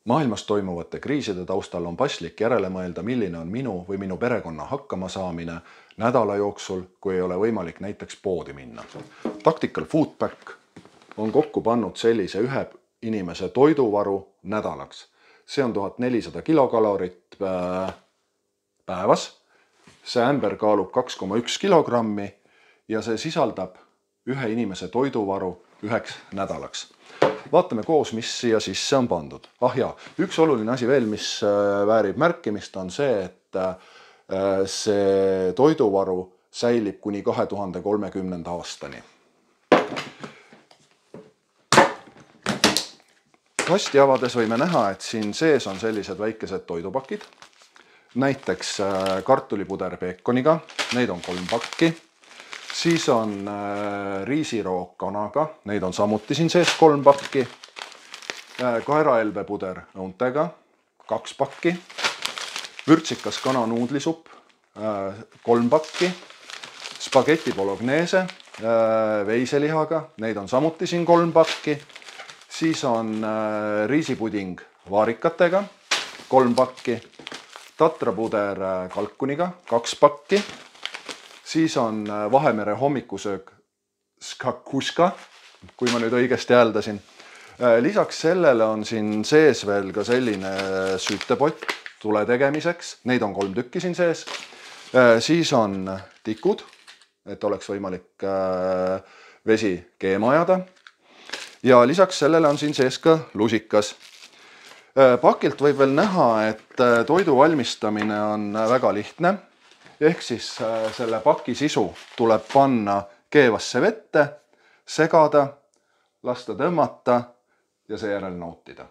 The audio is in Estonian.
Maailmas toimuvate kriiside taustal on paslik järele mõelda, milline on minu või minu perekonna hakkamasaamine nädala jooksul, kui ei ole võimalik näiteks poodi minna. Tactical Food Pack on kokku pannud sellise ühe inimese toiduvaru nädalaks. See on 1400 kilokalorit päevas. See ämber kaalub 2,1 kilogrammi ja see sisaldab ühe inimese toiduvaru üheks nädalaks. Vaatame koos, mis siia sisse on pandud. Üks oluline asi veel, mis väärib märkimist, on see, et see toiduvaru säilib kuni 2030. aastani. Kasti avades võime näha, et siin sees on sellised väikesed toidupakid. Näiteks kartulipuder peekoniga, neid on 3 pakki. Siis on riisiroog kanaga, neid on samuti siin sees 3 pakki. Kaeraelvepuder õuntega, 2 pakki. Vürtsikas kananuudlisupp, 3 pakki. Spaghetti bolognese veiselihaga, neid on samuti siin 3 pakki. Siis on riisipuding vaarikatega, 3 pakki. Tatrapuder kalkuniga, 2 pakki. Siis on Vahemere hommikusöök skakuska, kui ma nüüd õigesti hääldasin. Lisaks sellele on siin sees veel ka selline süütepott tule tegemiseks. Neid on 3 tükki siin sees. Siis on tikud, et oleks võimalik vesi keema ajada. Ja lisaks sellele on siin sees ka lusikas. Pakilt võib veel näha, et toidu valmistamine on väga lihtne. Ehk siis selle paki sisu tuleb panna keevasse vette, segada, lasta tõmmata ja seejärel nautida.